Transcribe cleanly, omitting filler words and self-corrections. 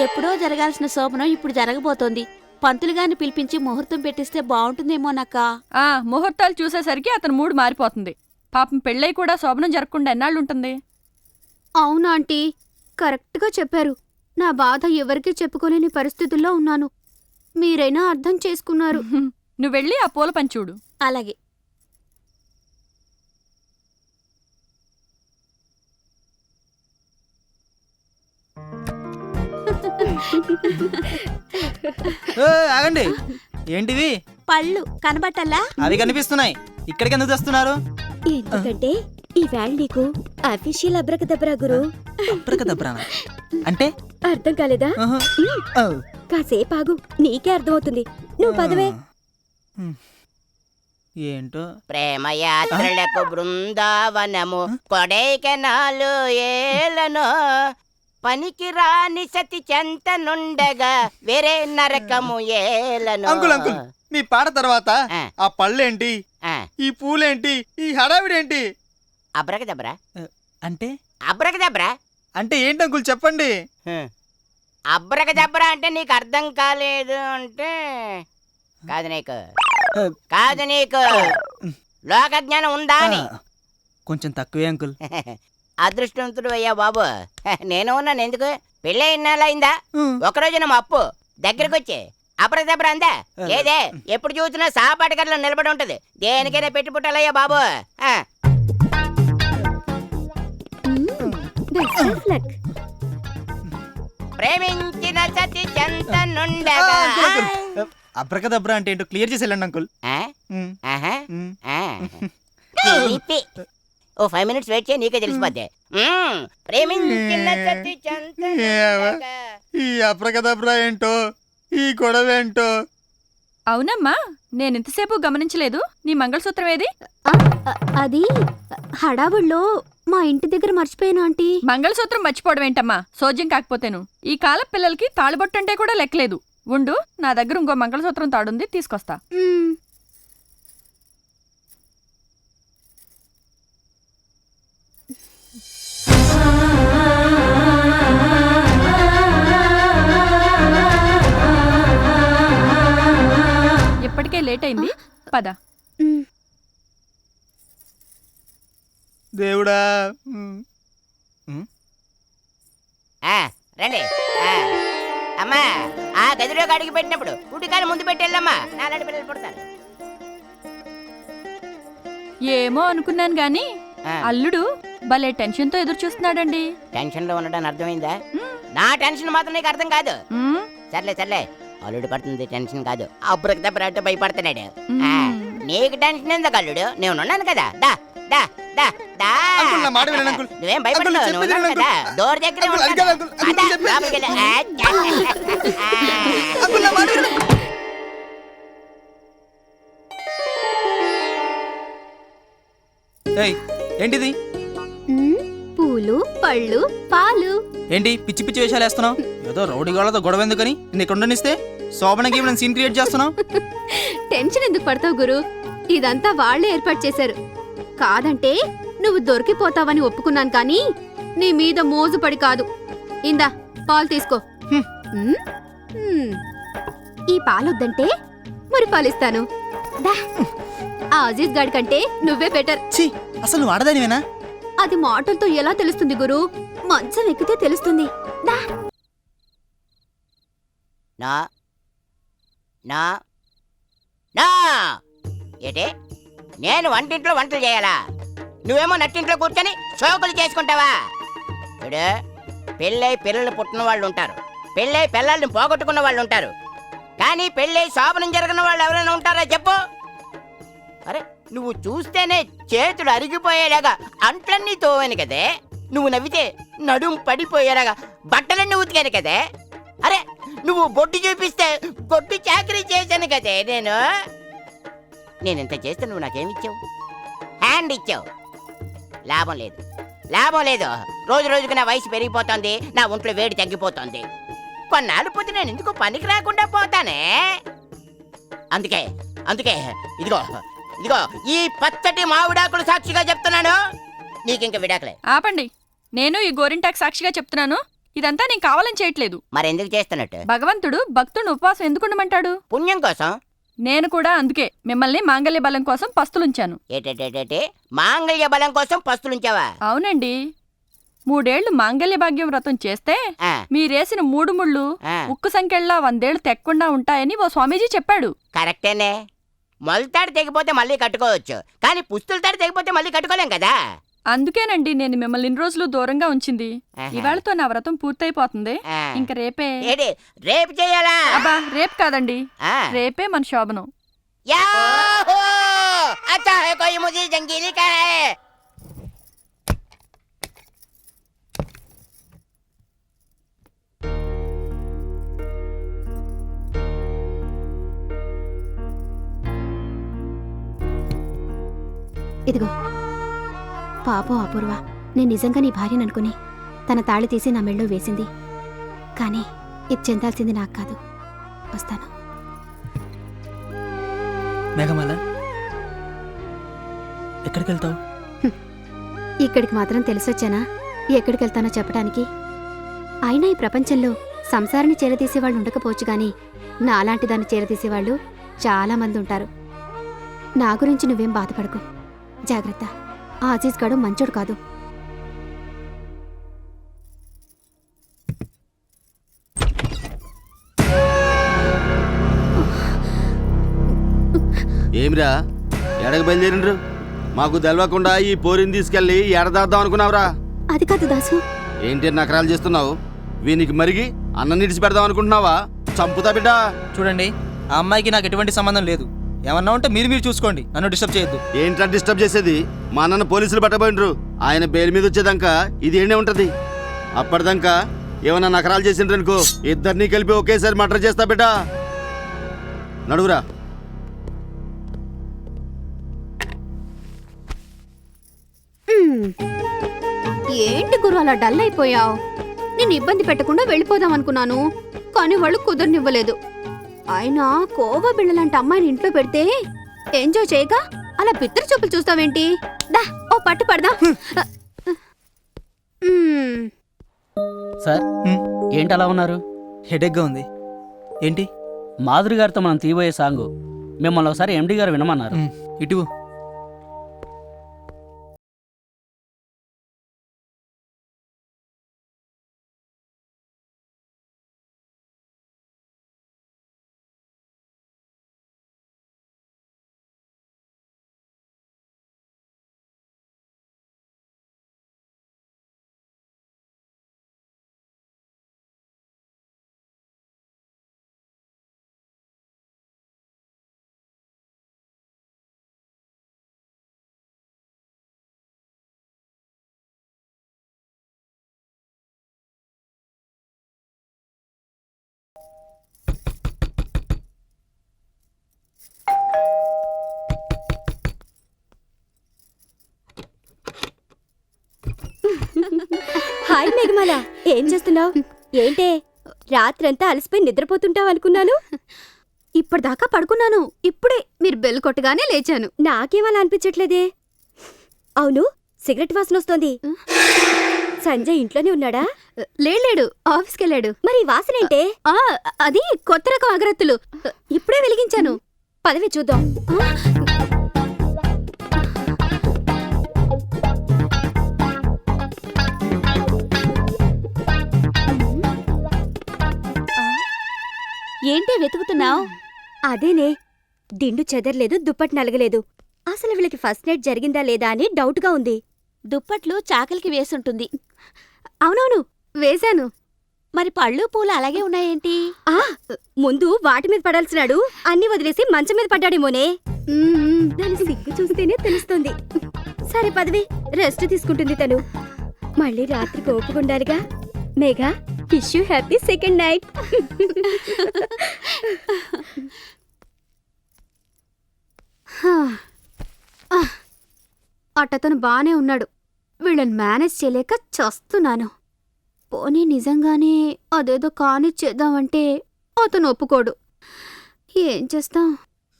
ఎప్పుడో జరగాల్సిన శోభనం ఇప్పుడు జరగబోతోంది. పంతులు గారిని పిలిపించి ముహూర్తం పెట్టిస్తే బాగుంటుందేమోనక్క. ముహూర్తాలు చూసేసరికి అతను మూడు మారిపోతుంది. పాపం పెళ్ళై కూడా శోభనం జరగకుండా ఎన్నాళ్ళుంటుంది? అవునా ఆంటీ, కరెక్ట్గా చెప్పారు. నా బాధ ఎవరికీ చెప్పుకోలేని పరిస్థితుల్లో ఉన్నాను. మీరైనా అర్థం చేసుకున్నారు. నువ్వు వెళ్ళి ఆ పూల పని చూడు. అలాగే. ఆగండి, ఏంటివి? పళ్ళు కనబట్టల్లా? అవి కనిపిస్తున్నాయి, ఇక్కడికి ఎందుకు తెస్తున్నారు? ఎందుకంటే ఈవేళ నీకు అఫీషియల్ అబ్రకదబ్రా గురు. అబ్రకదబ్రానా అంటే? అర్థం కాలేదా? కాసేపు ఆగు, నీకే అర్థమవుతుంది. నువ్వు పదవే. ఏంటో ప్రేమ యాత్రలకు బృందావనము కొడైకెనాలు ఏలను పనికి రాని సతి చెంత నుండగా వేరే నరకము ఏలను. అంకుల్ అంకుల్, మీ పాట తర్వాత ఆ. ఆ పళ్ళేంటి, ఈ పూలేంటి, ఈ హడావిడేంటి? అబ్రకదబ్రా అంటే అబ్రకదబ్రా అంటే ఏంటి అంకుల్, చెప్పండి. అబ్రకదబ్రా అంటే నీకు అర్థం కాలేదు అంటే కాదు నీకు లోక జ్ఞానం ఉందా అని. కొంచెం తక్కువే అంకుల్. అదృష్టవంతుడు అయ్యా బాబు. నేను ఉన్నాను ఎందుకు? పెళ్ళి ఇన్నాళ్ళయిందా? ఒకరోజు మా అప్పు దగ్గరకు వచ్చి అబ్రకదబ్రా అందా ఏదే? ఎప్పుడు చూసినా సాపాటి గట్ల నిలబడి ఉంటది. దేనికైనా పెట్టి పుట్టాలయ్యా బాబు. ప్రేమించిన సతి చెంత నుండగా. అబ్రకదబ్రా అంటే ఏంటో క్లియర్ చేసి వెళ్ళండి అంకుల్. ఓ 5 minutes వెయిట్ చేయి, నీకే తెలిసిపోద్ది. ప్రేమించిన సతి చెంత నుండగా. ఈ అబ్రకదబ్రా ఏంటో, ఈ గొడవ ఏంటో. అవునమ్మా, నేనింతసేపు గమనించలేదు. నీ మంగళసూత్రం ఏది? అది హడావుల్లో మా ఇంటి దగ్గర మర్చిపోయాను ఆంటీ. మంగళసూత్రం మర్చిపోవడం ఏంటమ్మా, సోజ్యం కాకపోతేను. ఈ కాల పిల్లలకి తాళిబొట్టంటే కూడా లెక్కలేదు. ఉండు, నా దగ్గర ఇంకో మంగళసూత్రం తాడుంది, తీసుకొస్తా. ఇప్పటికే లేట్ అయింది, పద. దేవుడా. రండి. అమ్మా, ఆ గదిలోకి అడిగి పెట్టినప్పుడు ఉడికాయలు ముందు పెట్టెళ్ళమ్మా, నాలాంటి పిల్లలు పుడతారు. ఏమో అనుకున్నాను గాని అల్లుడు భలే టెన్షన్ తో ఎదురు చూస్తున్నాడండి. టెన్షన్ లో ఉండడానికి అర్థమైందా? నా టెన్షన్ మాత్రం నీకు అర్థం కాదు. సర్లే, అల్లుడు పడుతుంది టెన్షన్ కాదు. అప్పుడు అంటే భయపడుతున్నాడు. నీకు టెన్షన్ ఎందుకు అల్లుడు? నేను ఉన్నాను కదా. దా దా దా దా. నువ్వేం భయపడతావు, నువ్వు ఉన్నావు కదా. డోర్ దగ్గర ఏంటిది? పూలు, పళ్ళు, పాలు. ఏంటి పిచ్చి పిచ్చి వేషాలు వేస్తున్నావు? ఏదో రౌడీ గోళ్ళతో గొడవ ఎందుకని ఇక్కడ ఉండనిస్తే శోభనకి సీన్ క్రియేట్ చేస్తున్నావు. టెన్షన్ ఎందుకు పడతావు గురు? ఇదంతా వాళ్లే ఏర్పాటు చేశారు. కాదంటే నువ్వు దొరికిపోతావని ఒప్పుకున్నాను, కానీ నీ మీద మోజు పడి కాదు. ఇందా పాలు తీసుకో. ఈ పాలొద్దంటే మరి పాలిస్తాను. ఆ అజీజ్ గాడి కంటే నువ్వే బెటర్. అసలు నువ్వు ఆడదానివేనా? అది మాటలతో ఎలా తెలుస్తుంది గురు? మంచం ఎక్కితే తెలుస్తుంది. ఏటే, నేను వంటింట్లో వంటలు చేయాలా? నువ్వేమో నట్టింట్లో కూర్చొని షోకులు చేసుకుంటావా? చూడు, పెళ్ళై పిల్లలు పుట్టిన వాళ్ళు ఉంటారు, పెళ్ళై పిల్లల్ని పోగొట్టుకున్న వాళ్ళు ఉంటారు, కానీ పెళ్ళై శోభనం జరిగిన వాళ్ళు ఎవరైనా ఉంటారా చెప్పు? అరే, నువ్వు చూస్తేనే చేతులు అరిగిపోయేలాగా అంట్లన్నీ తోవాను కదే. నువ్వు నవ్వితే నడుం పడిపోయేలాగా బట్టలన్నీ ఉతికాను కదే. అరే, నువ్వు బొట్టు చూపిస్తే బొట్టు చాకరీ చేశాను కదే. నేను ఇంత చేస్తే నువ్వు నాకేమిచ్చావు? హ్యాండ్ ఇచ్చావు. లాభం లేదు. రోజు రోజుకు నా వయసు పెరిగిపోతుంది, నా ఒంట్లో వేడి తగ్గిపోతుంది. కొన్నాళ్ళు పోతే నేను ఎందుకు పనికి రాకుండా పోతానే. అందుకే ఇదిగో ఈ పచ్చటి మావిడాకులు సాక్షిగా చెప్తున్నాను, నీకింక విడాకులే. ఆపండి, నేను ఈ గోరింటాకు సాక్షిగా చెప్తున్నాను, ఇదంతా నేను కావాలని చేయట్లేదు. మరెందుకు చేస్తున్నట్టు? భగవంతుడు భక్తుడిని ఉపవాసం ఎందుకు ఉండమంటాడు? పుణ్యం కోసం. నేను కూడా అందుకే మిమ్మల్ని మాంగళ్య బలం కోసం పస్తులుంచాను. ఏటేటేటే మాంగళ్య బలం కోసం పస్తులుంచావా? అవునండి, 3 ఏళ్లు మాంగళ్య భాగ్యం వ్రతం చేస్తే ఆ, మీరేసిన 3 ముళ్ళు ఆ, ఉక్కు సంఖ్యల్లా 100 ఏళ్లు తెక్కకుండా ఉంటాయని ఓ స్వామీజీ చెప్పాడు. కరెక్టేనే. మొలతాడు తెగిపోతే మళ్ళీ కట్టుకోవచ్చు, కానీ పుస్తుల తాడు తెగిపోతే మళ్ళీ కట్టుకోలేం కదా. అందుకేనండి నేను మిమ్మల్ని ఇన్ని రోజులు దూరంగా ఉంచింది. ఆహా. ఇవాళతో నా వ్రతం పూర్తయిపోతుంది. ఆ. ఇంక రేపే. ఏడి రేపు చేయాలా? అబ్బా, రేపు కాదండి, ఆ. రేపే మన శోభనం. యాహూ! अच्छा है कोई मुझे जंगीली का है. ఇదిగో పాపం అపూర్వ, నేను నిజంగా నీ భార్యను అనుకుని తన తాళి తీసి నా మెళ్ళో వేసింది. కానీ ఇది చెందాల్సింది నాకు కాదు. వస్తాను. మేఘమాల, ఎక్కడికి వెళ్తావు? ఇక్కడికి మాత్రం తెలిసొచ్చానా ఎక్కడికి వెళ్తానో చెప్పడానికి? అయినా ఈ ప్రపంచంలో సంసారాన్ని చేరదీసేవాళ్ళు ఉండకపోవచ్చు గాని నాలాంటి దాన్ని చేరదీసేవాళ్ళు చాలా మంది ఉంటారు. నా గురించి నువ్వేం బాధపడకు. జాగ్రత్త, ఆ అజీజ్ గాడు మంచోడు కాదు. ఏమిరా ఎడకు బయలుదేరిండ్రు? మాకు తెలవకుండా ఈ పోరిని తీసుకెళ్లి ఎడదాద్దాం అనుకున్నావురా? అది కాదు దాసు. ఏంటి నకరాలు చేస్తున్నావు? వీనికి మరిగి అన్నం నిడిచి పెడదాం అనుకుంటున్నావా? చంపుతా బిడ్డ. చూడండి, ఆ అమ్మాయికి నాకు ఎటువంటి సంబంధం లేదు. ఏమన్నా ఉంటే మీరు చూసుకోండి, నన్ను డిస్టర్బ్ చేయొద్దు. ఏంట్రా డిస్టర్బ్ చేసేది? మా అన్న పోలీసులు పట్టబోయిండ్రు. ఆయన బెయిల్ మీద వచ్చేదాకా ఇది ఏండే ఉంటది. అప్పటిదాకా ఏమన్నా నకరాలు చేసిండ్రనుకో ఇద్దరినీ కలిపి ఒకేసారి మర్డర్ చేస్తా బిడ్డ. నడువురా. ఏంటి గురు అలా డల్ అయిపోయావు? నేను ఇబ్బంది పెట్టకుండా వెళ్ళిపోదాం అనుకున్నాను, కానీ వాళ్ళు కుదరనివ్వలేదు. అయినా కోవా బిళ్ళలాంటి అమ్మాయిని ఇంట్లో పెడితే ఎంజాయ్ చేయగా అలా బిత్తర చూపులు చూస్తావేంటి? దా ఓ పట్టు పడదా. సార్, ఏంటి అలా ఉన్నారు? హెడేక్గా ఉంది. ఏంటి? మాధురి గారితో మనం తీయబోయే సాంగు మిమ్మల్ని ఒకసారి ఎండి గారు వినమన్నారు. ఇటు హాయ్ మేఘమాల, ఏం చేస్తున్నావు? ఏంటే రాత్రంతా అలసిపోయి నిద్రపోతుంటావు అనుకున్నాను. ఇప్పటిదాకా పడుకున్నాను, ఇప్పుడే మీరు బెల్ కొట్టగానే లేచాను. నాకేమలా అనిపించట్లేదే. అవును, సిగరెట్ వాసన వస్తోంది. సంజయ్ ఇంట్లోనే ఉన్నాడా? లేడు, ఆఫీస్కి వెళ్ళాడు. మరి ఈ వాసన ఏంటే? అది కొత్త రకం అగరత్తులు, ఇప్పుడే వెలిగించాను. పదవి చూద్దాం. ఏంటి వెతుకుతున్నావు? అదేనే, దిండు చెదరలేదు, దుప్పటి నలగలేదు. అసలు వీళ్ళకి ఫస్ట్ నైట్ జరిగిందా లేదా అని డౌట్గా ఉంది. దుప్పట్లు చాకలికి వేసుంటుంది. అవునవును, వేశాను. మరి పళ్ళు పూలు అలాగే ఉన్నాయేంటి? ముందు వాటి మీద పడాల్సినాడు, అన్ని వదిలేసి మంచం మీద పడ్డాడేమోనే. దాని సిగ్గు చూస్తేనే తెలుస్తుంది. సరే పదవి, రెస్ట్ తీసుకుంటుంది తను. మళ్ళీ రాత్రికి ఓపుకుండాలిగా. Megha, wish you happy second night. అట్టతను బానే ఉన్నాడు, వీళ్ళని మేనేజ్ చేయలేక చస్తున్నాను. పోనీ నిజంగానే అదేదో కానిచ్చేద్దామంటే అతను ఒప్పుకోడు. ఏం చేస్తాం?